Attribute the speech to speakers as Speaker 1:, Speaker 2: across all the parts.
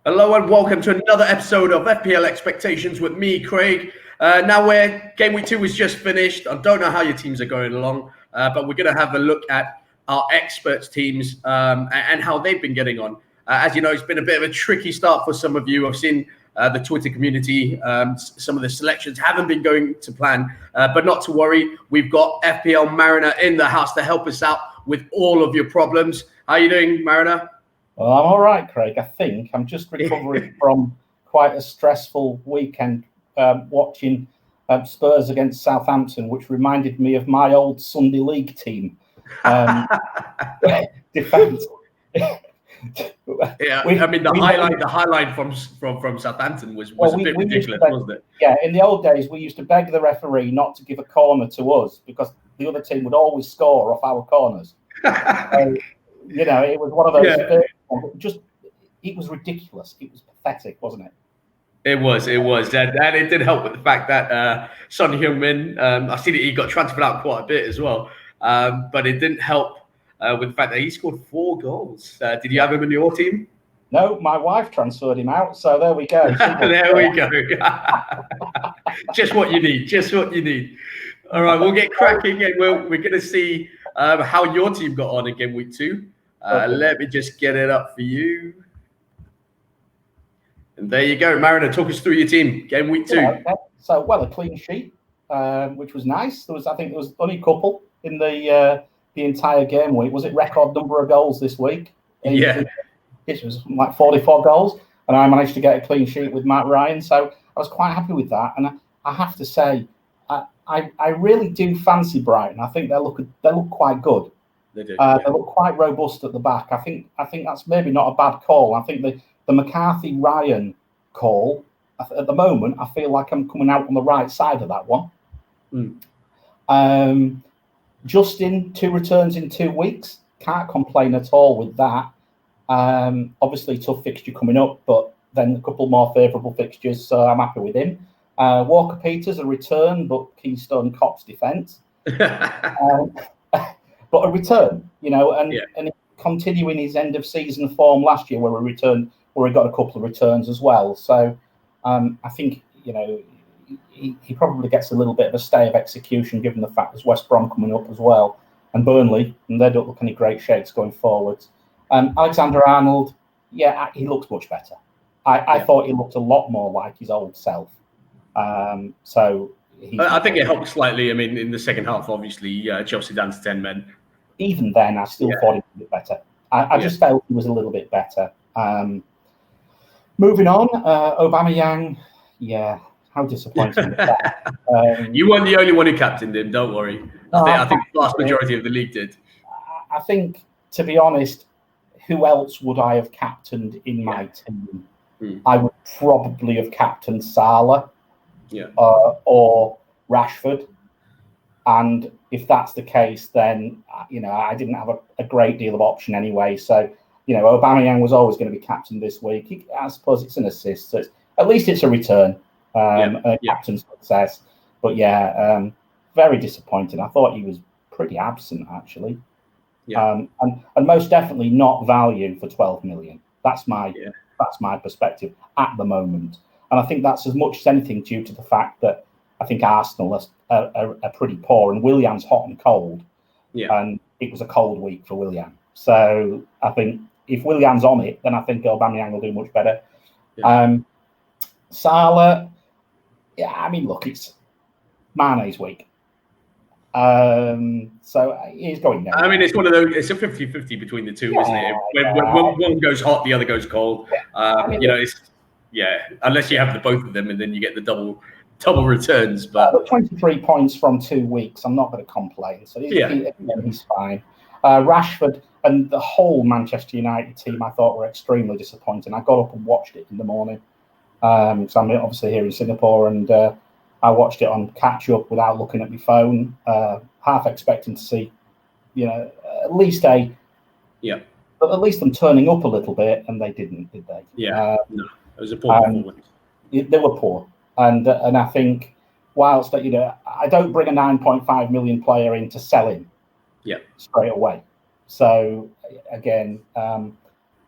Speaker 1: Hello and welcome to another episode of FPL Expectations with me, Craig. Now where Game Week 2 was just finished, I don't know how your teams are going along, but we're going to have a look at our experts' teams and how they've been getting on. As you know, it's been a bit of a tricky start for some of you. I've seen the Twitter community, some of the selections haven't been going to plan, but not to worry. We've got FPL Mariner in the house to help us out with all of your problems. How are you doing, Mariner?
Speaker 2: Well, I'm all right, Craig. I think I'm just recovering from quite a stressful weekend watching Spurs against Southampton, which reminded me of my old Sunday League team. Defense.
Speaker 1: Yeah, the highlight from Southampton was a bit ridiculous, wasn't it?
Speaker 2: Yeah, in the old days, we used to beg the referee not to give a corner to us because the other team would always score off our corners. It was one of those. Yeah. It was ridiculous. It was pathetic, wasn't it?
Speaker 1: It was, and it did help with the fact that Son Heung-min, I see that he got transferred out quite a bit as well, but it didn't help with the fact that he scored 4 goals. Did you have him in your team?
Speaker 2: No, my wife transferred him out, so there we go.
Speaker 1: There we go. Just what you need. All right, we'll get cracking, and we're going to see how your team got on in Game Week 2. Let me just get it up for you. And there you go. Mariner, talk us through your team, Game Week 2.
Speaker 2: Yeah, so, a clean sheet, which was nice. I think there was only a couple in the entire game week. Was it record number of goals this week?
Speaker 1: Yeah.
Speaker 2: It was like 44 goals, and I managed to get a clean sheet with Matt Ryan. So I was quite happy with that. And I have to say, I really do fancy Brighton. I think they look quite good.
Speaker 1: They do.
Speaker 2: They look quite robust at the back. I think that's maybe not a bad call. I think the McCarthy-Ryan call, at the moment, I feel like I'm coming out on the right side of that one. Justin, 2 returns in 2 weeks. Can't complain at all with that. Obviously, tough fixture coming up, but then a couple more favourable fixtures, so I'm happy with him. Walker-Peters, a return, but Keystone Cops defence. But a return, and continuing his end of season form last year, where he got a couple of returns as well. So I think he probably gets a little bit of a stay of execution, given the fact there's West Brom coming up as well, and Burnley, and they don't look any great shakes going forwards. Alexander-Arnold, he looks much better. I thought he looked a lot more like his old self.
Speaker 1: I think it helped slightly. I mean, in the second half, obviously, Chelsea down to 10 men.
Speaker 2: Even then, I still thought he was a bit better. I just felt he was a little bit better. Moving on, Aubameyang, how disappointing was that?
Speaker 1: You weren't the only one who captained him, don't worry. I think the vast majority of the league did.
Speaker 2: I think, to be honest, who else would I have captained in my team? I would probably have captained Salah. Or Rashford, and if that's the case, then I didn't have a great deal of option anyway. So Aubameyang was always going to be captain this week. I suppose it's an assist, so at least it's a return, a captain success. But very disappointing. I thought he was pretty absent actually, and most definitely not value for 12 million. That's my perspective at the moment. And I think that's as much as anything due to the fact that I think Arsenal are pretty poor, and Willian's hot and cold. And it was a cold week for Willian. So I think if Willian's on it, then I think Aubameyang will do much better. Salah, it's Mane's week. So he's going down.
Speaker 1: I mean, it's one of those. It's a 50-50 between the two, isn't it? When one goes hot, the other goes cold. Unless you have the both of them, and then you get the double returns. But
Speaker 2: 23 points from 2 weeks, I'm not going to complain. So he's fine. Rashford and the whole Manchester United team, I thought were extremely disappointing. I got up and watched it in the morning. So I'm obviously here in Singapore, and I watched it on catch up without looking at my phone, half expecting to see, at least them turning up a little bit, and they didn't, did they?
Speaker 1: No. It was a poor performance.
Speaker 2: They were poor, and I think whilst I don't bring a 9.5 million player in to sell him, straight away. So again,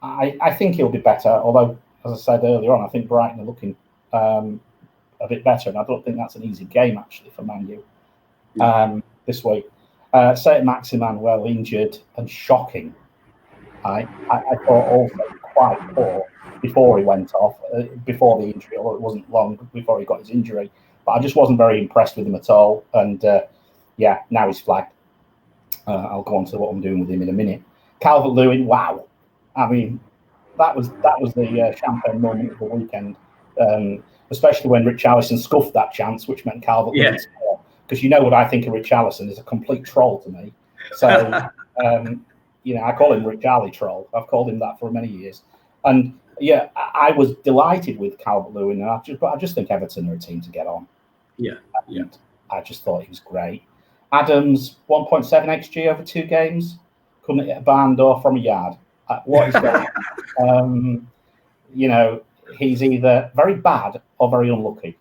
Speaker 2: I think he'll be better. Although as I said earlier on, I think Brighton are looking a bit better, and I don't think that's an easy game actually for Man U this week. Saint-Maximin, well, injured and shocking. I thought also quite poor before he went off, before the injury, although it wasn't long before he got his injury. But I just wasn't very impressed with him at all. And now he's flagged. I'll go on to what I'm doing with him in a minute. Calvert-Lewin, wow. I mean, that was the champagne moment of the weekend, especially when Richarlison scuffed that chance, which meant Calvert-Lewin scored. Because you know what I think of Richarlison is a complete troll to me. So, I call him Rich Alley Troll. I've called him that for many years. And I was delighted with Calvert-Lewin. But I just think Everton are a team to get on. And I just thought he was great. Adams, 1.7 XG over 2 games. Couldn't hit a barn door from a yard. What is going on? He's either very bad or very unlucky.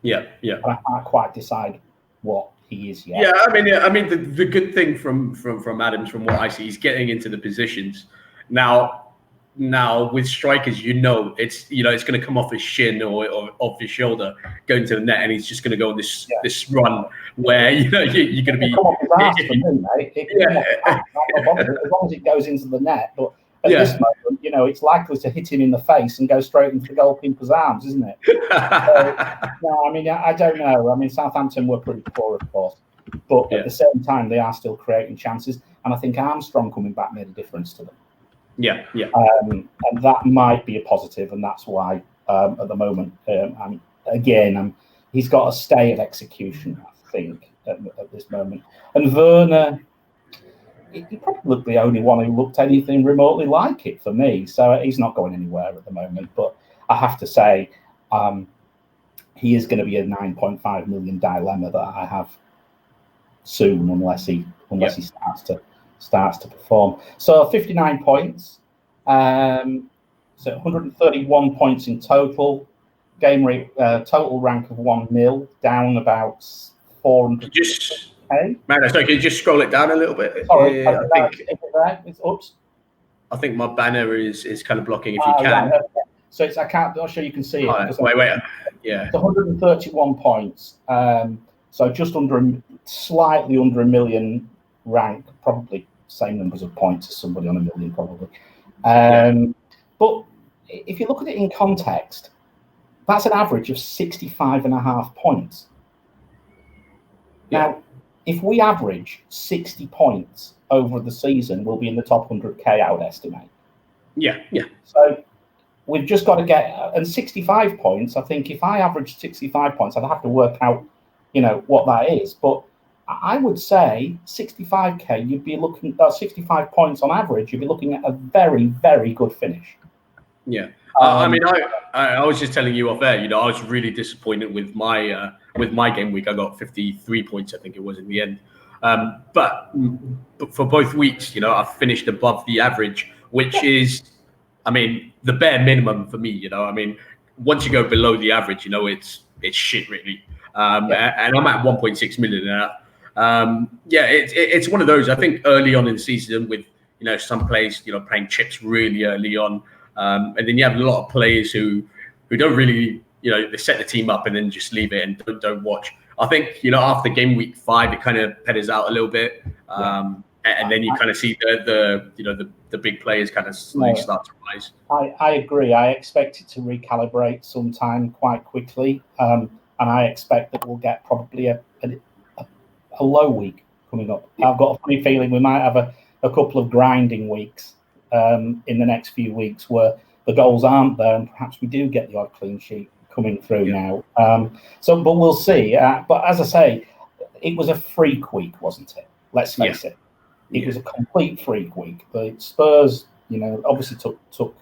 Speaker 1: Yeah.
Speaker 2: And I can't quite decide what he is yet.
Speaker 1: I mean, the good thing from Adams, from what I see, he's getting into the positions now. With strikers, it's going to come off his shin or off his shoulder, going to the net, and he's just going to go on this run where you're going to be.
Speaker 2: Come off his ass for me, mate. As long as it goes into the net, but at this moment, it's likely to hit him in the face and go straight into the goalkeeper's arms, isn't it? No, I mean, I don't know. I mean, Southampton were pretty poor, of course, but at the same time, they are still creating chances, and I think Armstrong coming back made a difference to them. And that might be a positive, and that's why at the moment, he's got a stay of execution, I think, at this moment. And Werner, he probably the only one who looked anything remotely like it for me. So he's not going anywhere at the moment. But I have to say, he is going to be a 9.5 million dilemma that I have soon, unless he starts to perform. So 59 points. So 131 points in total. Game rate, total rank of 1-0, down about 400.
Speaker 1: Man, so can you just scroll it down a little bit?
Speaker 2: Sorry, I think it's oops.
Speaker 1: I think my banner is kind of blocking. If you can,
Speaker 2: right, okay. So it's not sure you can see it.
Speaker 1: Wait, yeah.
Speaker 2: It's 131 points. So just slightly under a million rank, probably same numbers of points as somebody on a million, probably. But if you look at it in context, that's an average of 65.5 points. Now, if we average 60 points over the season, we'll be in the top 100K, I would estimate.
Speaker 1: Yeah.
Speaker 2: So we've just got to get, and 65 points, I think if I average 65 points, I'd have to work out, what that is. But I would say 65K, you'd be looking at 65 points on average, you'd be looking at a very, very good finish.
Speaker 1: Yeah. I was just telling you off air, I was really disappointed with my game week. I got 53 points, I think it was in the end. But for both weeks, I finished above the average, which is, the bare minimum for me. Once you go below the average, it's shit really. And I'm at 1.6 million now. It's one of those. I think early on in the season, with some players, playing chips really early on. And then you have a lot of players who don't really, they set the team up and then just leave it and don't watch. I think, after game week 5, it kind of peters out a little bit. And then you kind of see the big players kind of slowly start to rise.
Speaker 2: I agree. I expect it to recalibrate sometime quite quickly. And I expect that we'll get probably a low week coming up. I've got a funny feeling we might have a couple of grinding weeks in the next few weeks where the goals aren't there, and perhaps we do get the odd clean sheet coming through now. But we'll see. But as I say, it was a freak week, wasn't it? Let's face it. It was a complete freak week. The Spurs, obviously took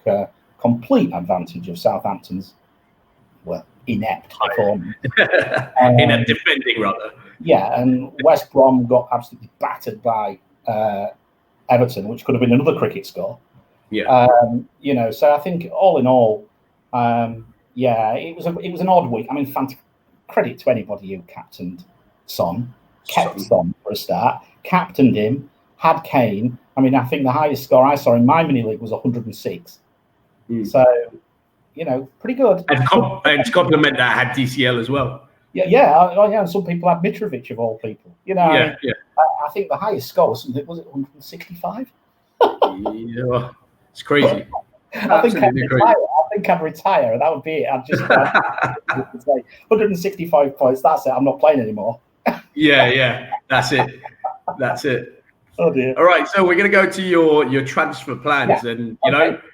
Speaker 2: complete advantage of Southampton's inept performance.
Speaker 1: Inept defending, rather.
Speaker 2: Yeah, and West Brom got absolutely battered by Everton, which could have been another cricket score. So I think all in all, it was an odd week. Credit to anybody who captained Son, kept Son for a start, captained him, had Kane. I think the highest score I saw in my mini league was 106. So pretty good.
Speaker 1: And to complement that, I had DCL as well.
Speaker 2: Yeah. Some people had Mitrovic of all people.
Speaker 1: Yeah.
Speaker 2: I think the highest score was it 165?
Speaker 1: Yeah, it's crazy.
Speaker 2: I think I'd retire. That would be it. I'd just say 165 points. That's it. I'm not playing anymore.
Speaker 1: Yeah. That's it.
Speaker 2: Oh dear.
Speaker 1: All right, so we're going to go to your transfer plans, and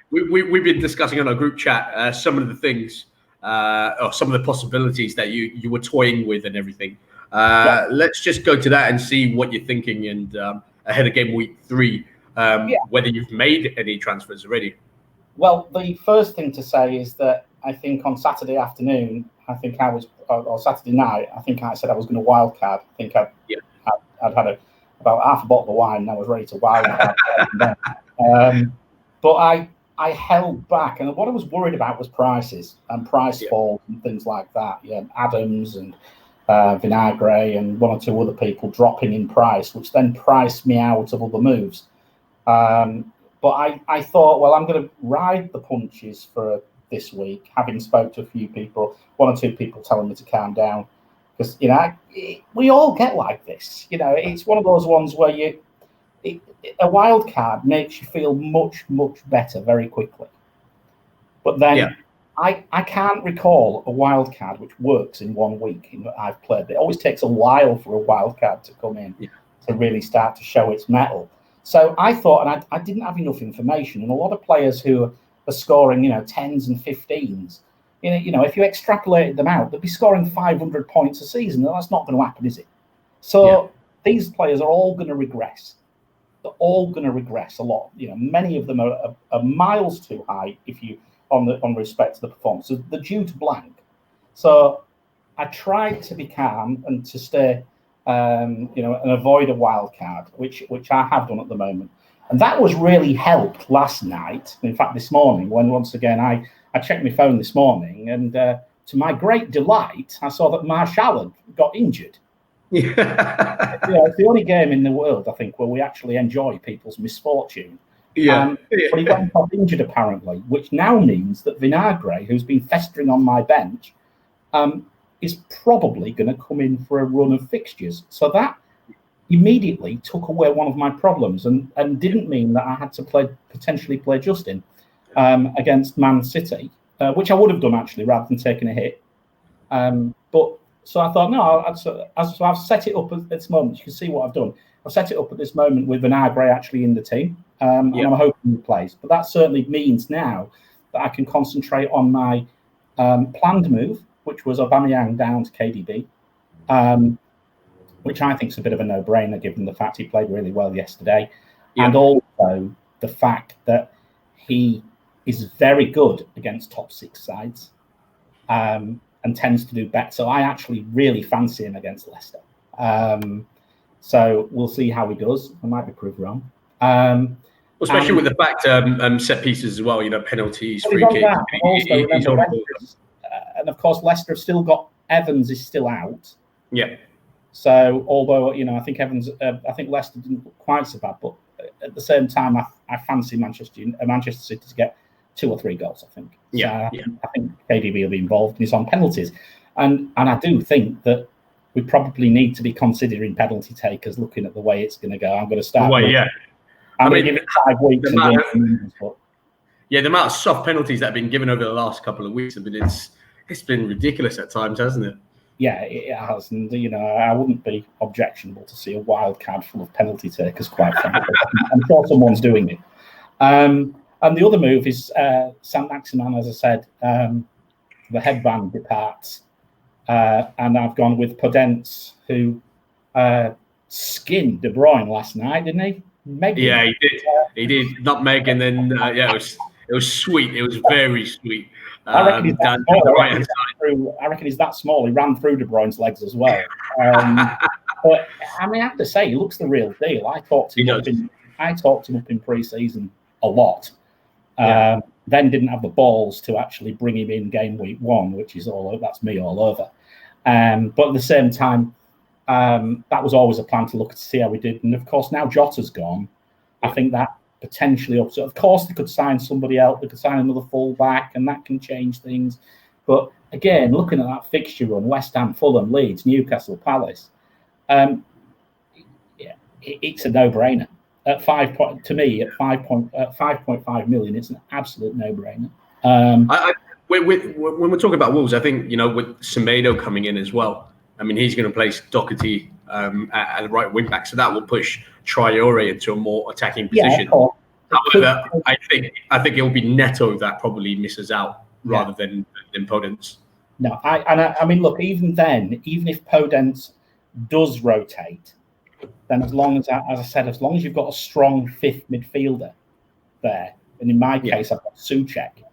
Speaker 1: we've been discussing on our group chat some of the things, or some of the possibilities that you were toying with and everything. Let's just go to that and see what you're thinking, and ahead of game week 3, whether you've made any transfers already.
Speaker 2: Well, the first thing to say is that I think on Saturday afternoon, or Saturday night, I think I said I was going to wildcard. I think I'd had about half a bottle of wine and I was ready to wildcard. But I held back, and what I was worried about was prices and price falls and things like that. Yeah, Adams and Vinagre and one or two other people dropping in price, which then priced me out of other moves. But I thought, well, I'm going to ride the punches for this week, having spoke to a few people, one or two people telling me to calm down. Because, we all get like this. It's one of those ones where a wild card makes you feel much, much better very quickly. But then I can't recall a wild card which works in 1 week that I've played. It always takes a while for a wild card to come in to really start to show its mettle. So I thought, and I didn't have enough information, and a lot of players who are scoring, 10s and 15s, if you extrapolated them out, they'd be scoring 500 points a season. And that's not going to happen, is it? So these players are all going to regress. They're all going to regress a lot. Many of them are miles too high on respect to the performance. So they're due to blank. So I tried to be calm and to stay, and avoid a wild card, which I have done at the moment. And that was really helped last night. In fact, this morning, when once again I checked my phone this morning, and to my great delight, I saw that Marshall had got injured. It's the only game in the world, I think, where we actually enjoy people's misfortune. But he went off injured, apparently, which now means that Vinagre, who's been festering on my bench, is probably going to come in for a run of fixtures. So that immediately took away one of my problems and didn't mean that I had to potentially play Justin against Man City, which I would have done actually rather than taking a hit. But so I thought, no, so I've set it up at this moment. You can see what I've done. I've set it up at this moment with Vinagre actually in the team, and I'm hoping he plays. But that certainly means now that I can concentrate on my planned move, which was Aubameyang down to KDB, which I think is a bit of a no-brainer given the fact he played really well yesterday, and also the fact that he is very good against top 6 sides and tends to do better. So I actually really fancy him against Leicester. So we'll see how he does. I might be proved wrong.
Speaker 1: Especially with the fact set pieces as well, penalties, free kicks.
Speaker 2: And of course, Leicester have still got Evans is still out.
Speaker 1: Yeah.
Speaker 2: So although I think I think Leicester didn't look quite so bad, but at the same time, I fancy Manchester City to get 2 or 3 goals. I think. I think KDB will be involved, and he's on penalties, and I do think that we probably need to be considering penalty takers, looking at the way it's going to go. I'm going to start. I'm going to give it 5 weeks.
Speaker 1: The amount of soft penalties that have been given over the last couple of weeks, it's been ridiculous at times, hasn't it?
Speaker 2: Yeah, it has, and I wouldn't be objectionable to see a wild card full of penalty takers. Quite frankly, I'm sure someone's doing it. And the other move is Saint-Maximin, as I said, the headband departs, and I've gone with Podence, who skinned De Bruyne last night, didn't he?
Speaker 1: Yeah, he did. He did. Not Meg, and then it was sweet. It was very sweet.
Speaker 2: I reckon he's that small. He ran through De Bruyne's legs as well. But I have to say, he looks the real deal. I talked him up in pre-season a lot. Then didn't have the balls to actually bring him in game week 1, which is that's me all over. But at the same time, that was always a plan to look to see how we did. And of course, now Jota's gone. I think that potentially up. So of course they could sign somebody else, they could sign another fullback, and that can change things. But again, looking at that fixture run, West Ham, Fulham, Leeds, Newcastle, Palace, it's a no-brainer. At 5.5 million, it's an absolute no-brainer.
Speaker 1: When we're talking about Wolves, I think, with Semedo coming in as well, I mean, he's going to place Doherty at the right wing back, so that will push Traore into a more attacking position. However, I think it will be Neto that probably misses out rather than Podence.
Speaker 2: No, I mean, look, even if Podence does rotate, then as long as I said, as long as you've got a strong fifth midfielder there, and in my case, I've got Souček,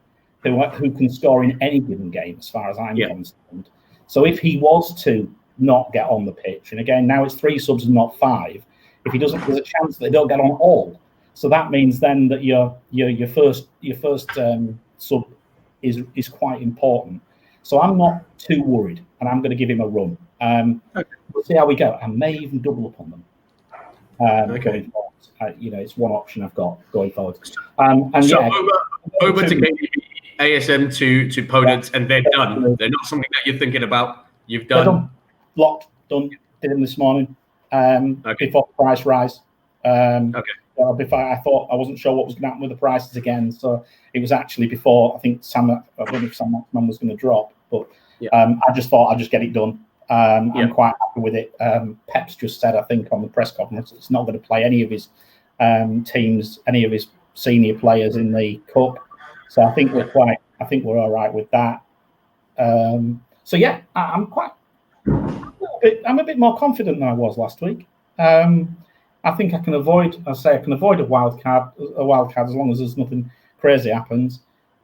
Speaker 2: who can score in any given game, as far as I'm concerned. So if he was to not get on the pitch, and again, now it's 3 subs and not 5, if he doesn't, there's a chance that they don't get on all. So that means then that your first sub is quite important. So I'm not too worried, and I'm going to give him a run. We'll see how we go. I may even double up on them. Going forward. It's one option I've got going forward. Over
Speaker 1: to ASM to Podence, and they're done. They're not something that you're thinking about. You've done.
Speaker 2: Locked, done. Did them this morning before the price rise. Before I thought, I wasn't sure what was going to happen with the prices again, so it was actually before I think I don't know if Sam Maxman was going to drop, but I just thought I'd just get it done. I'm quite happy with it. Pep's just said, I think, on the press conference, it's not going to play any of his teams, any of his senior players in the cup. So I think we're all right with that. I'm a bit more confident than I was last week. I think I can avoid a wild card as long as there's nothing crazy happens,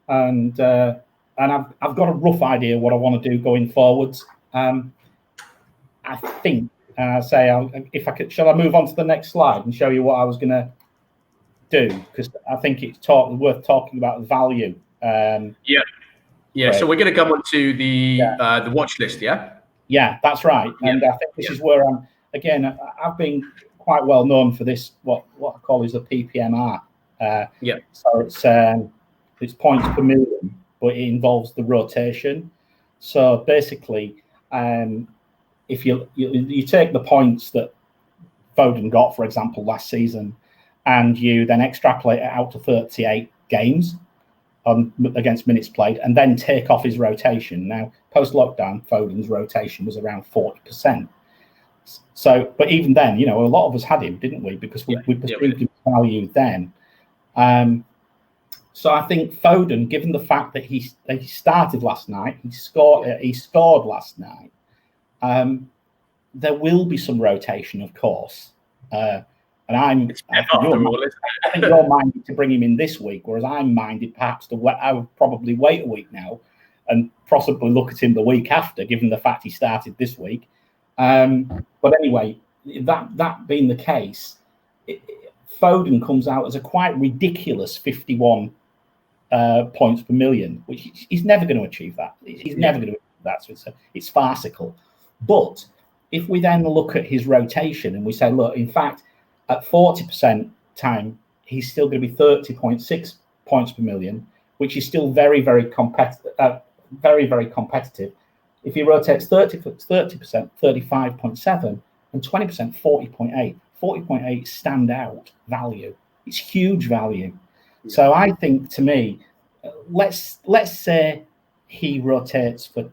Speaker 2: and I've got a rough idea what I want to do going forwards. I think if I could, shall I move on to the next slide and show you what I was going to do, because I think it's worth talking about value. Right.
Speaker 1: So we're going to come on to the watch list.
Speaker 2: Yeah, that's right. And I think this is where I've been quite well known for this, what I call is a PPMR. So it's points per million, but it involves the rotation. So basically, if you take the points that Foden got, for example, last season, and you then extrapolate it out to 38 games against minutes played, and then take off his rotation. Now, post-lockdown, Foden's rotation was around 40%. So, but even then, a lot of us had him, didn't we? Because we perceived his value then. So I think Foden, given the fact that he started last night, he scored last night. There will be some rotation, of course, and I think you're minded to bring him in this week, whereas I'm minded perhaps I would probably wait a week now and possibly look at him the week after, given the fact he started this week. But anyway, that being the case, Foden comes out as a quite ridiculous 51 points per million, which he's never going to achieve that. He's never going to achieve that. So it's farcical. But if we then look at his rotation and we say, look, in fact, at 40% time, he's still going to be 30.6 points per million, which is still very, very competitive. Very, very competitive. If he rotates 30%, 35.7, and 20%, 40.8. 40.8 standout value. It's huge value. So I think, to me, let's say he rotates for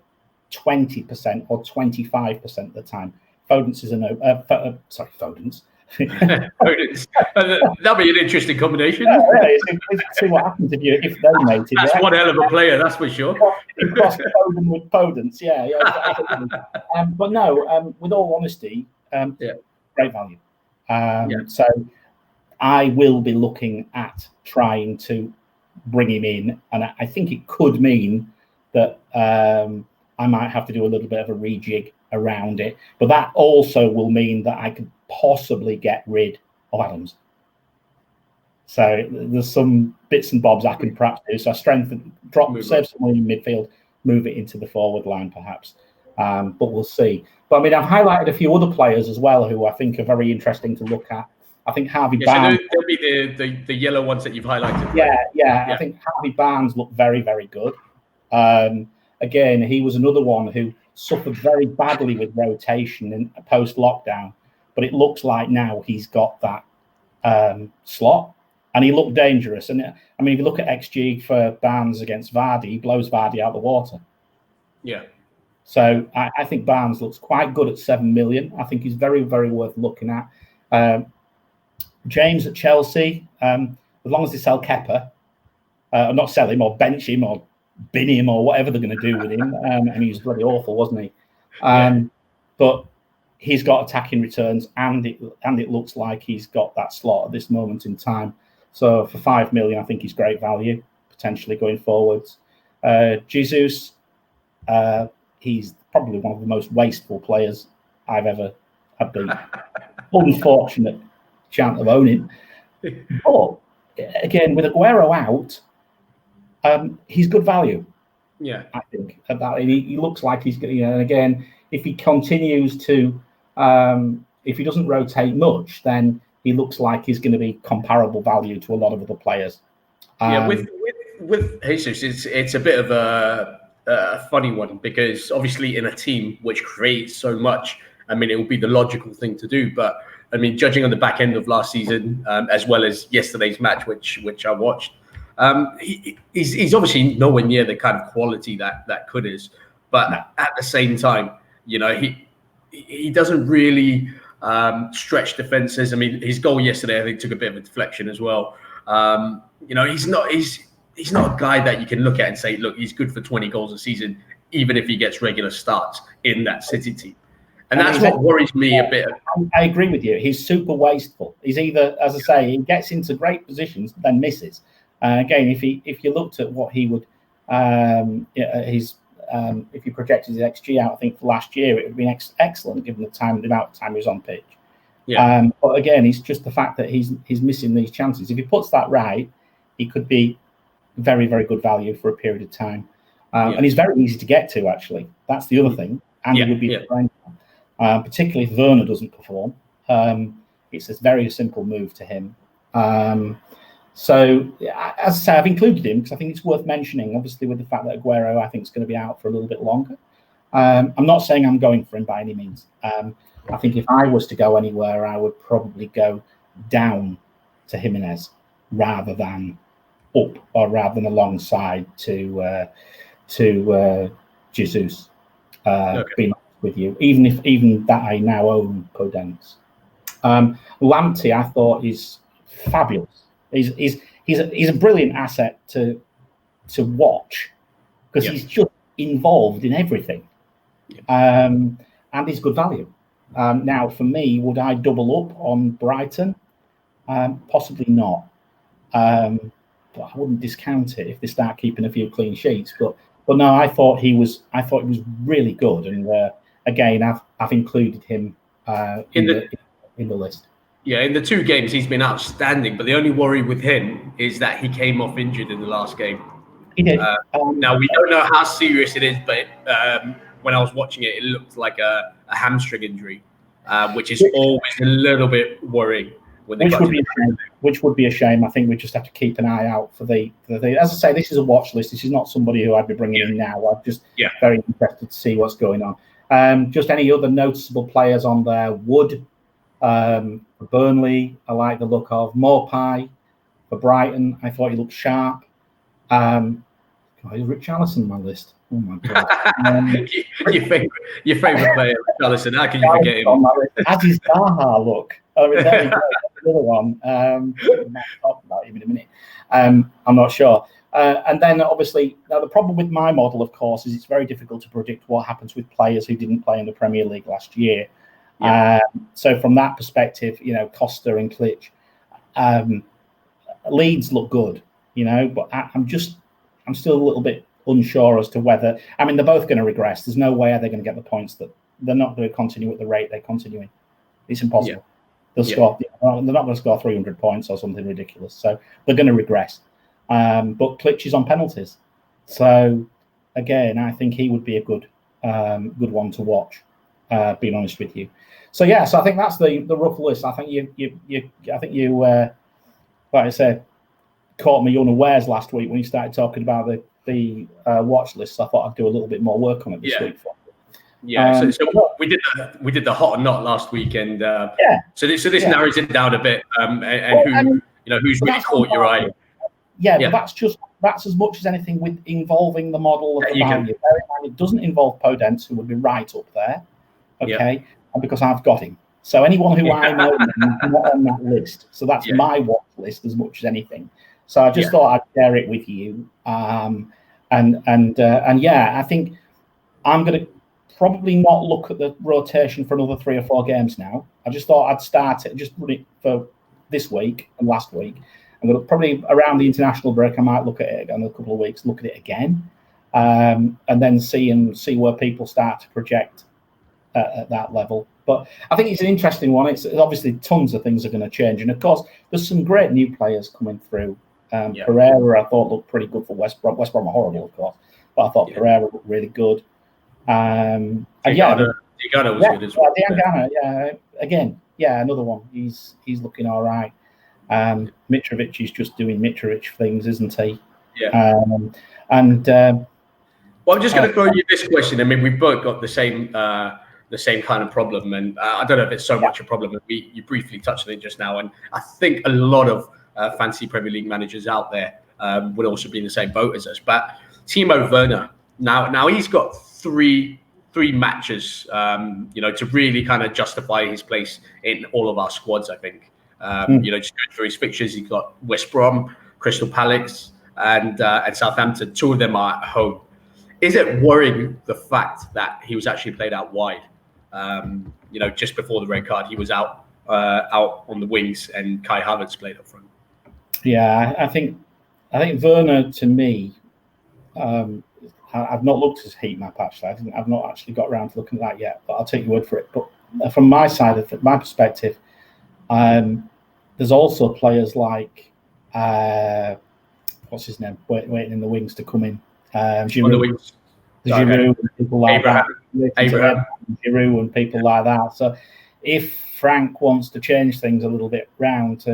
Speaker 2: 20% or 25% of the time. Foden's is a no. Foden's.
Speaker 1: Foden's. That'll be an interesting combination.
Speaker 2: See what happens if they mate it.
Speaker 1: That's one hell of a player, that's for sure.
Speaker 2: Cross Foden with Foden's, but no. With all honesty, great value. So I will be looking at trying to bring him in, and I think it could mean that I might have to do a little bit of a rejig around it, but that also will mean that I could possibly get rid of Adams. So there's some bits and bobs I can perhaps do. So I save some money in midfield, move it into the forward line perhaps, but we'll see. But I mean, I've highlighted a few other players as well who I think are very interesting to look at. I think Harvey
Speaker 1: Barnes.
Speaker 2: So
Speaker 1: there'll be the yellow ones that you've highlighted.
Speaker 2: Yeah. I think Harvey Barnes looked very, very good. Again, he was another one who suffered very badly with rotation in post-lockdown, but it looks like now he's got that slot, and he looked dangerous. And I mean, if you look at XG for Barnes against Vardy, he blows Vardy out of the water.
Speaker 1: Yeah.
Speaker 2: So I think Barnes looks quite good at 7 million. I think he's very, very worth looking at. James at Chelsea, as long as they sell Kepa, not sell him or bench him or bin him or whatever they're going to do with him. And he was bloody awful, wasn't he? But he's got attacking returns, and it looks like he's got that slot at this moment in time. So for 5 million, I think he's great value potentially going forwards. Jesus, he's probably one of the most wasteful players I've ever had the unfortunate chance of owning. But again, with Aguero out, he's good value.
Speaker 1: Yeah,
Speaker 2: I think that he looks like he's going. And again, if he continues to, if he doesn't rotate much, then he looks like he's going to be comparable value to a lot of other players.
Speaker 1: With Jesus, it's a bit of a funny one, because obviously in a team which creates so much, I mean, it would be the logical thing to do. But I mean, judging on the back end of last season, as well as yesterday's match, which I watched, he's obviously nowhere near the kind of quality that Could is. But at the same time, you know, he doesn't really stretch defenses. I mean, his goal yesterday, I think, took a bit of a deflection as well. You know, he's not a guy that you can look at and say, look, he's good for 20 goals a season, even if he gets regular starts in that City team. And that's what worries me a bit.
Speaker 2: I agree with you. He's super wasteful. He's either, as I say, he gets into great positions, then misses. Again, if you looked at what he would, if you projected his XG out, I think for last year, it would have been excellent given the amount of time he was on pitch. Yeah. But again, it's just the fact that he's missing these chances. If he puts that right, he could be very, very good value for a period of time. And he's very easy to get to, actually. That's the other thing. And he would be particularly if Werner doesn't perform. It's a very simple move to him. So, as I say, I've included him because I think it's worth mentioning, obviously, with the fact that Aguero, I think, is going to be out for a little bit longer. I'm not saying I'm going for him by any means. I think if I was to go anywhere, I would probably go down to Jimenez rather than up, or rather than alongside to Jesus. Being honest with you, even that I now own Podence. Lamptey, I thought, is fabulous. He's a brilliant asset to watch because he's just involved in everything, and he's good value. Now, for me, would I double up on Brighton? Possibly not, but I wouldn't discount it if they start keeping a few clean sheets. But no, I thought he was really good, and again, I've included him in the list.
Speaker 1: Yeah, in the 2 games, he's been outstanding. But the only worry with him is that he came off injured in the last game.
Speaker 2: He did.
Speaker 1: Now, we don't know how serious it is, but when I was watching it, it looked like a hamstring injury, which is always a little bit worrying.
Speaker 2: Which would be a shame. I think we just have to keep an eye out for the. As I say, this is a watch list. This is not somebody who I'd be bringing in now. I'm just very interested to see what's going on. Just any other noticeable players on there? Wood. For Burnley, I like the look of Morpie. For Brighton, I thought he looked sharp. Is Richarlison on my list? Oh my god!
Speaker 1: your favorite player, Richarlison. How can you forget him?
Speaker 2: As his Zaha look. I mean, there we go. Another one. We might talk about him in a minute. I'm not sure. And then, obviously, now the problem with my model, of course, is it's very difficult to predict what happens with players who didn't play in the Premier League last year. So from that perspective, you know, Costa and Klitsch, Leeds look good, you know, but I'm still a little bit unsure as to whether, I mean, they're both going to regress. There's no way they're going to get the points that they're not going to continue at the rate they're continuing. It's impossible. They'll score. They're not going to score 300 points or something ridiculous. So they're going to regress. But Klitsch is on penalties. So again, I think he would be a good one to watch. being honest with you. So yeah, so I think that's the rough list. I think you like I said, caught me unawares last week when you started talking about the watch list. So I thought I'd do a little bit more work on it this week.
Speaker 1: Yeah, so we did the hot or not last week, and so this narrows it down a bit, who's really caught your eye.
Speaker 2: Yeah, but that's as much as anything with involving the model of the value. It doesn't involve Podence, who would be right up there, okay, and because I've got him. So anyone who I know is not on that list. So that's my watch list as much as anything. So I just thought I'd share it with you. I think I'm going to probably not look at the rotation for another 3 or 4 games now. I just thought I'd start it, just run it for this week and last week. I'm going to probably around the international break, I might look at it in a couple of weeks, look at it again, and then see where people start to project at that level. But I think it's an interesting one. It's obviously tons of things are going to change, and of course, there's some great new players coming through. Pereira, I thought looked pretty good for West Brom. West Brom are horrible, of course, but I thought Pereira looked really good.
Speaker 1: Diagana was good as well.
Speaker 2: Diagana, again, another one. He's looking all right. Mitrovic is just doing Mitrovic things, isn't he?
Speaker 1: Yeah.
Speaker 2: Well, I'm
Speaker 1: just going to throw you this question. I mean, we've both got the same kind of problem, and I don't know if it's so much a problem. You briefly touched on it just now, and I think a lot of fancy Premier League managers out there would also be in the same boat as us. But Timo Werner, now he's got three matches, to really kind of justify his place in all of our squads. I think, just going through his fixtures, he's got West Brom, Crystal Palace, and Southampton. 2 of them are at home. Is it worrying the fact that he was actually played out wide? Just before the red card, he was out on the wings, and Kai Havertz played up front.
Speaker 2: Yeah, I think Werner, to me, I've not looked at his heat map actually. I've not actually got around to looking at that yet, but I'll take your word for it. But from my side of it, my perspective, there's also players like what's his name, waiting in the wings to come in. Giroud and people like that. Giroud and people like that. So if Frank wants to change things a little bit round,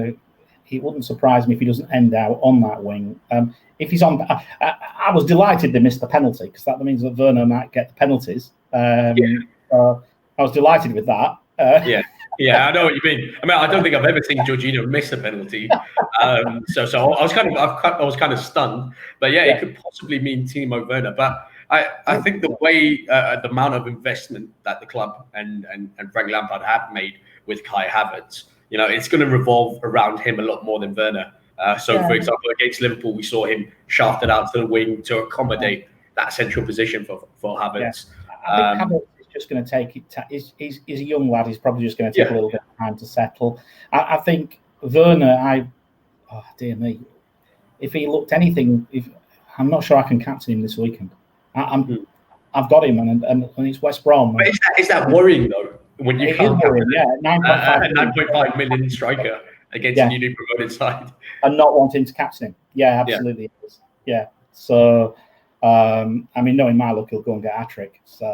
Speaker 2: it wouldn't surprise me if he doesn't end out on that wing. If he's on, I was delighted they missed the penalty, because that means that Werner might get the penalties. I was delighted with that.
Speaker 1: I know what you mean. I mean, I don't think I've ever seen Jorginho miss a penalty. So I was kind of stunned. But it could possibly mean Timo Werner. But I think the way the amount of investment that the club and Frank Lampard have made with Kai Havertz, it's going to revolve around him a lot more than Werner. For example, against Liverpool, we saw him shafted out to the wing to accommodate that central position for Havertz.
Speaker 2: I think Havertz is just going to take it. He's a young lad. He's probably just going to take a little bit of time to settle. I think Werner, dear me, if he looked anything, I'm not sure I can captain him this weekend. I've got him, and it's West Brom.
Speaker 1: But is that worrying though? When you can't captain a 9.5 million striker against a newly promoted side,
Speaker 2: and not wanting to captain him, absolutely, it is. Yeah. So, knowing my luck, he'll go and get a hat-trick. So.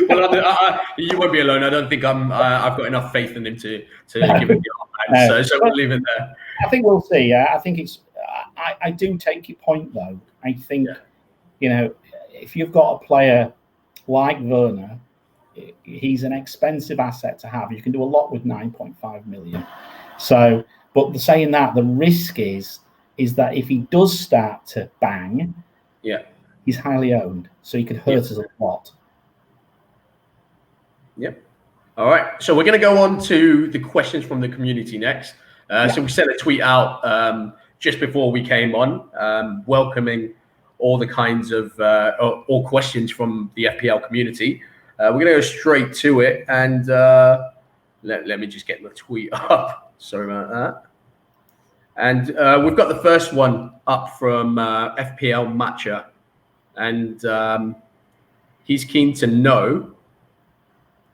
Speaker 1: Well, you won't be alone. I don't think I've got enough faith in him to give him the arm. So we'll leave it there.
Speaker 2: I think we'll see. I think it's. I do take your point though. I think if you've got a player like Werner, he's an expensive asset to have. You can do a lot with 9.5 million. So, but saying that, the risk is that if he does start to bang, he's highly owned, so he could hurt us a lot. Yep.
Speaker 1: All right. So we're going to go on to the questions from the community next. So we sent a tweet out just before we came on, welcoming all the kinds of all questions from the FPL community. We're going to go straight to it, and let me just get the tweet up. Sorry about that. And we've got the first one up from FPL Matcha, and he's keen to know.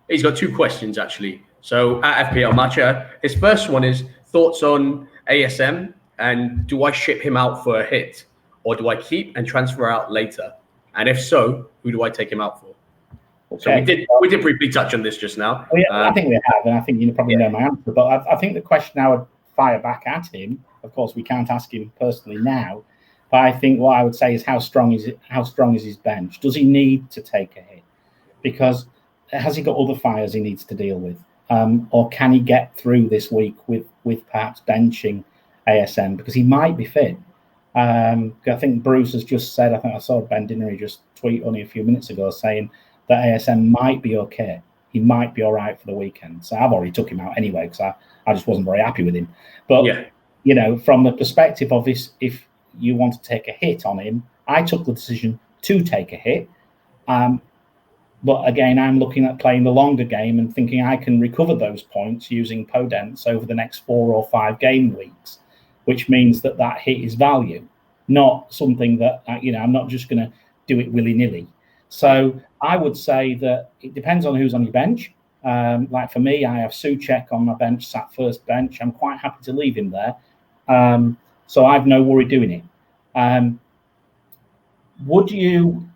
Speaker 1: He's got 2 questions actually. So at FPL Matcha, his first one is thoughts on ASM, and do I ship him out for a hit, or do I keep and transfer out later? And if so, who do I take him out for? Okay. So we did briefly touch on this just now.
Speaker 2: I think we have, and I think you probably know my answer. But I think the question I would fire back at him, of course, we can't ask him personally now, but I think what I would say is how strong is his bench? Does he need to take a hit? Because has he got other fires he needs to deal with, or can he get through this week with perhaps benching ASM because he might be fit? I think Bruce has just said. I think I saw Ben Dinnery just tweet only a few minutes ago saying that ASM might be okay. He might be all right for the weekend. So I've already took him out anyway because I just wasn't very happy with him. But, from the perspective of this, if you want to take a hit on him, I took the decision to take a hit. But again, I'm looking at playing the longer game and thinking I can recover those points using Podence over the next 4 or 5 game weeks, which means that hit is value, not something that, I'm not just going to do it willy-nilly. So I would say that it depends on who's on your bench. Like for me, I have Souček on my bench, sat first bench. I'm quite happy to leave him there. So I've no worry doing it. Would you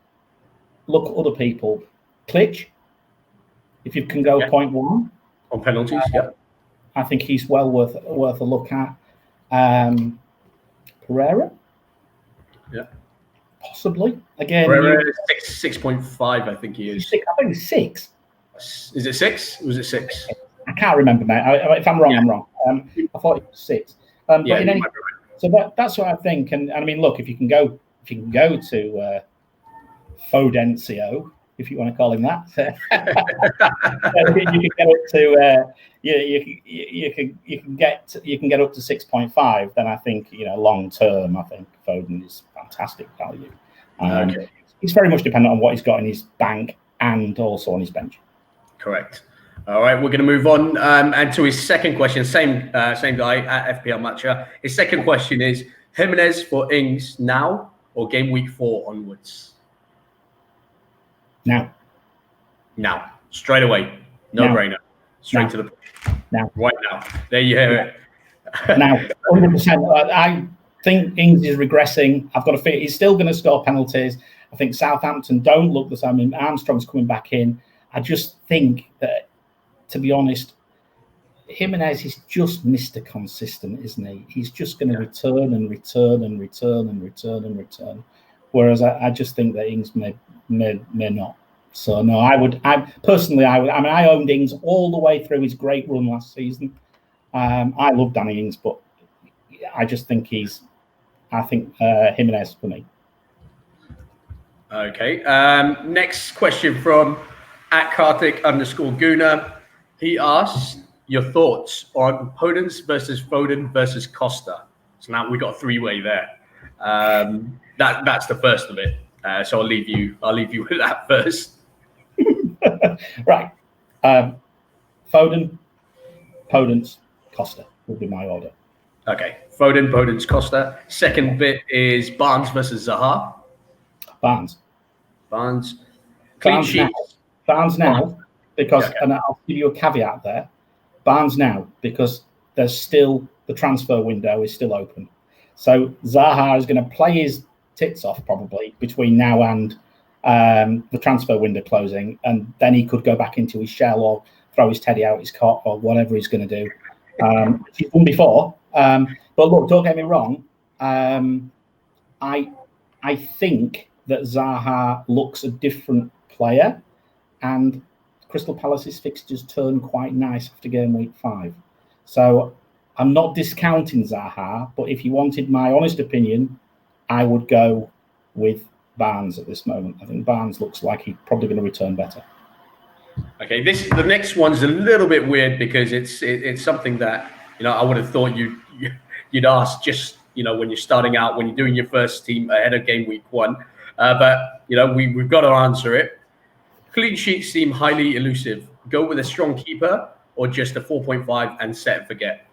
Speaker 2: look at other people? Klitsch, if you can go 0.1.
Speaker 1: On penalties,
Speaker 2: I think he's well worth a look at. Pereira?
Speaker 1: Yeah.
Speaker 2: Possibly. Again,
Speaker 1: Pereira 6.5, I think he is.
Speaker 2: I think it's 6.
Speaker 1: Is it 6? Or was it 6?
Speaker 2: I can't remember, mate. If I'm wrong, I'm wrong. I thought it was 6. But in any, so that's what I think. And I mean, look, if you can go to Fodencio, if you want to call him that, you can get up to you can get up to 6.5. Then I think long term, I think Foden is fantastic value. It's very much dependent on what he's got in his bank and also on his bench.
Speaker 1: Correct. All right, we're going to move on and to his second question. Same guy at FPL Matcher. His second question is Jimenez for Ings now or game week 4 onwards? Now. Straight away. No brainer. Straight to the point.
Speaker 2: Now.
Speaker 1: Right now. There you hear it.
Speaker 2: Now, 100%. I think Ings is regressing. I've got a feeling he's still going to score penalties. I think Southampton don't look the same. I mean, Armstrong's coming back in. I just think that, to be honest, Jimenez is just Mr. Consistent, isn't he? He's just going to return and return and return and return and return. Whereas I just think that Ings may not. So no, I personally. I mean, I owned Ings all the way through his great run last season. I love Danny Ings, but I just think Jimenez for me.
Speaker 1: Okay. Next question from @Kartik_Guna. He asks your thoughts on Podence versus Foden versus Costa. So now we got a 3-way there. That's the first of it. So I'll leave you with that first.
Speaker 2: Right. Foden, Podence, Costa would be my order.
Speaker 1: Okay. Foden, Podence, Costa. Second bit is Barnes versus Zaha.
Speaker 2: Barnes.
Speaker 1: Clean sheets.
Speaker 2: Barnes now, because, and I'll give you a caveat there. Barnes now, because there's still, the transfer window is still open. So Zaha is going to play his tits off probably between now and the transfer window closing, and then he could go back into his shell or throw his teddy out his cot or whatever he's going to do. He's done before. But look, don't get me wrong. I think that Zaha looks a different player, and Crystal Palace's fixtures turn quite nice after game week 5. So I'm not discounting Zaha, but if you wanted my honest opinion, I would go with Barnes at this moment. I think Barnes looks like he's probably going to return better.
Speaker 1: Okay, the next one's a little bit weird because it's something that I would have thought you'd ask just when you're starting out, when you're doing your first team ahead of game week 1. But we've got to answer it. Clean sheets seem highly elusive. Go with a strong keeper or just a 4.5 and set and forget.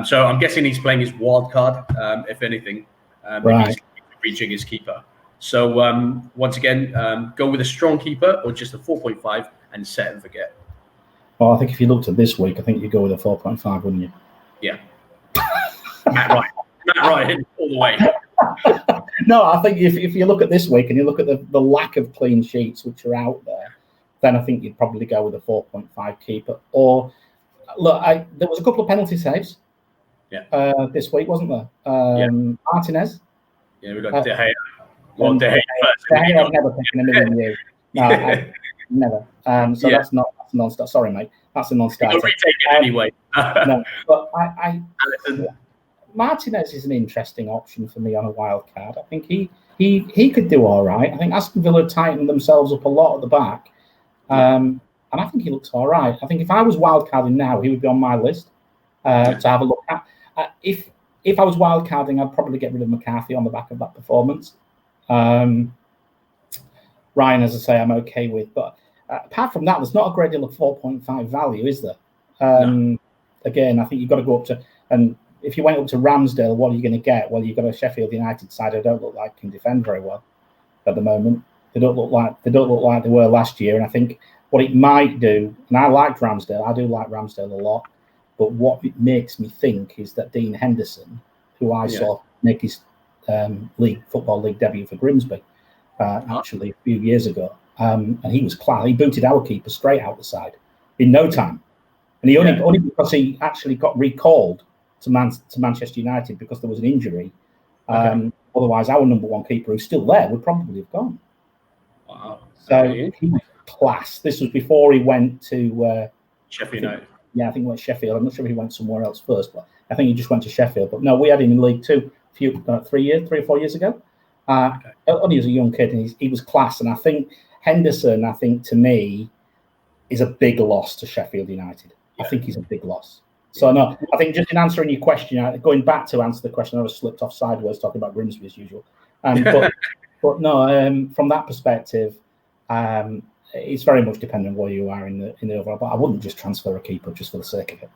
Speaker 1: So I'm guessing he's playing his wild card, if anything.
Speaker 2: Right.
Speaker 1: He's reaching his keeper. So once again, go with a strong keeper or just a 4.5 and set and forget.
Speaker 2: Well, I think if you looked at this week, I think you'd go with a 4.5, wouldn't you?
Speaker 1: Yeah. Matt Ryan all the way.
Speaker 2: No, I think if you look at this week and you look at the lack of clean sheets which are out there, then I think you'd probably go with a 4.5 keeper. Or look, there was a couple of penalty saves. This week, wasn't there? Martinez.
Speaker 1: Yeah, we got De Gea. Well, De Gea first.
Speaker 2: De Gea I've never picked in a million years. No, never. So that's not a non-starter. Sorry, mate. That's a non-starter.
Speaker 1: You'll retake it anyway.
Speaker 2: No, but Martinez is an interesting option for me on a wild card. I think he could do all right. I think Aston Villa tightened themselves up a lot at the back. And I think he looks all right. I think if I was wildcarding now, he would be on my list to have a look at. If I was wildcarding, I'd probably get rid of McCarthy on the back of that performance. Ryan, as I say, I'm okay with. But apart from that, there's not a great deal of 4.5 value, is there? No. Again, I think you've got to go up to... And if you went up to Ramsdale, what are you going to get? Well, you've got a Sheffield United side who don't look like can defend very well at the moment. They don't look like they were last year. And I think what it might do, and I liked Ramsdale. I do like Ramsdale a lot. But what it makes me think is that Dean Henderson, who I saw make his Football League debut for Grimsby, actually a few years ago, and he was class. He booted our keeper straight out the side in no time, and he only because he actually got recalled to Manchester United because there was an injury. Otherwise, our number one keeper, who's still there, would probably have gone.
Speaker 1: Wow!
Speaker 2: So he was class. This was before he went to
Speaker 1: Sheffield United.
Speaker 2: Yeah, I think he went to Sheffield. I'm not sure if he went somewhere else first, but I think he just went to Sheffield. But no, we had him in League Two 3 or 4 years ago. Only as a young kid, and he was class. And I think Henderson, to me, is a big loss to Sheffield United. I think he's a big loss. So no, I think just in answering your question, going back to answer the question, I was slipped off sideways talking about Grimsby as usual. But no, from that perspective, it's very much dependent on where you are in the overall. But I wouldn't just transfer a keeper just for the sake of it.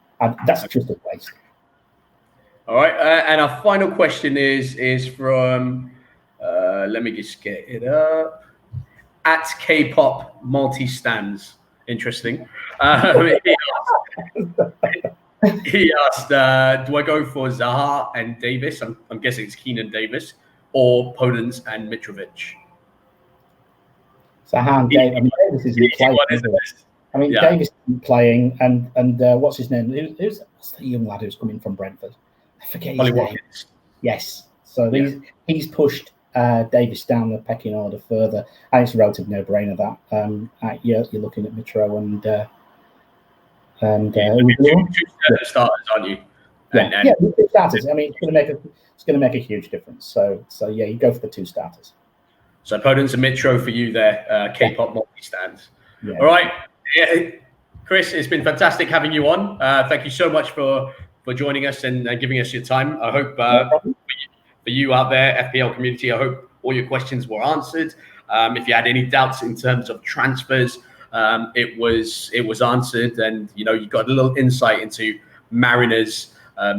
Speaker 2: That's just a waste.
Speaker 1: All right, and our final question is from. Let me just get it up. At K-pop multi-stands. Interesting. He asked, do I go for Zaha and Davis? I'm guessing it's Keenan Davis, or Podence and Mitrovic.
Speaker 2: Zaha and Davis. I mean, Davis isn't playing. Davis isn't playing, and what's his name? What's the young lad who's coming from Brentford? I forget his name. Yes. So he's pushed Davis down the pecking order further, and it's a relative no-brainer that. You're looking at Mitro and
Speaker 1: two starters, aren't you?
Speaker 2: Two starters. I mean, it's going to make a huge difference. So yeah, you go for the two starters.
Speaker 1: So Podence and Mitro for you there, K-pop multi-stands. Yeah. All right, Chris, it's been fantastic having you on. Thank you so much for joining us and giving us your time. I hope for you out there, FPL community, I hope all your questions were answered. If you had any doubts in terms of transfers, it was answered, and you got a little insight into Marina's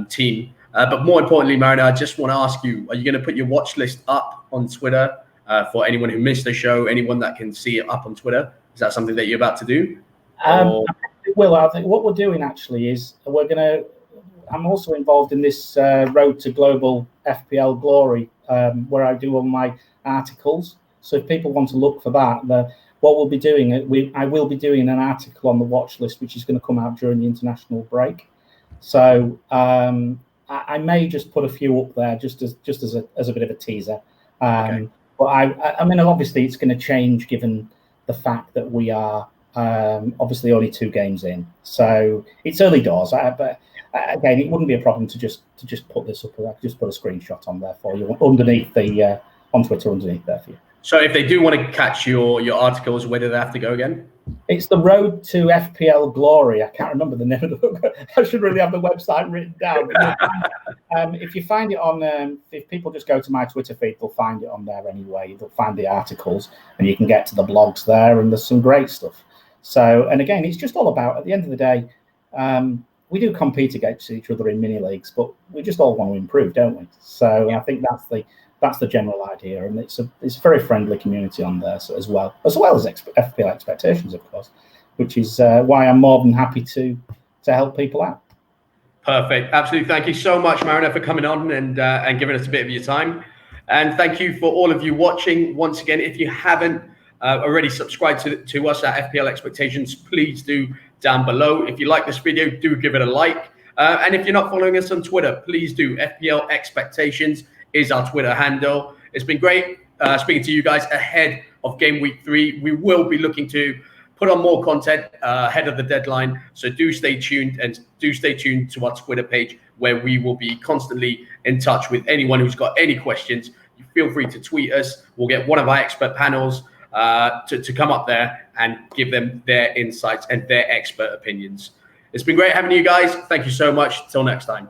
Speaker 1: team. But more importantly, Marina, I just want to ask you: are you going to put your watch list up on Twitter for anyone who missed the show? Anyone that can see it up on Twitter? Is that something that you're about to do?
Speaker 2: Well, I think what we're doing actually is I'm also involved in this Road to Global FPL Glory, where I do all my articles. So if people want to look for that, what we'll be doing, I will be doing an article on the watch list, which is going to come out during the international break. So I may just put a few up there, just as a bit of a teaser. But I mean, obviously, it's going to change given the fact that we are obviously only 2 games in, so it's early doors. But again, it wouldn't be a problem to just put this up. I could just put a screenshot on there for you underneath the on Twitter underneath there for you.
Speaker 1: So if they do want to catch your articles, where do they have to go again?
Speaker 2: It's the Road to FPL Glory. I can't remember the name of the book. I should really have the website written down. If you find it on, if people just go to my Twitter feed, they'll find it on there anyway. They'll find the articles, and you can get to the blogs there, and there's some great stuff. So, and again, it's just all about, at the end of the day, we do compete against each other in mini leagues, but we just all want to improve, don't we? So I think that's the general idea, and it's a very friendly community on there, so as well as FPL expectations, of course, which is why I'm more than happy to help people out.
Speaker 1: Perfect, absolutely. Thank you so much, Marina, for coming on and giving us a bit of your time, and thank you for all of you watching. Once again, if you haven't already subscribed to us at FPL Expectations, please do down below. If you like this video, do give it a like. And if you're not following us on Twitter, please do. FPL Expectations is our Twitter handle. It's been great speaking to you guys ahead of game week 3. We will be looking to put on more content ahead of the deadline. So do stay tuned, and do stay tuned to our Twitter page, where we will be constantly in touch with anyone who's got any questions. You feel free to tweet us. We'll get one of our expert panels to come up there and give them their insights and their expert opinions. It's been great having you guys. Thank you so much. Till next time.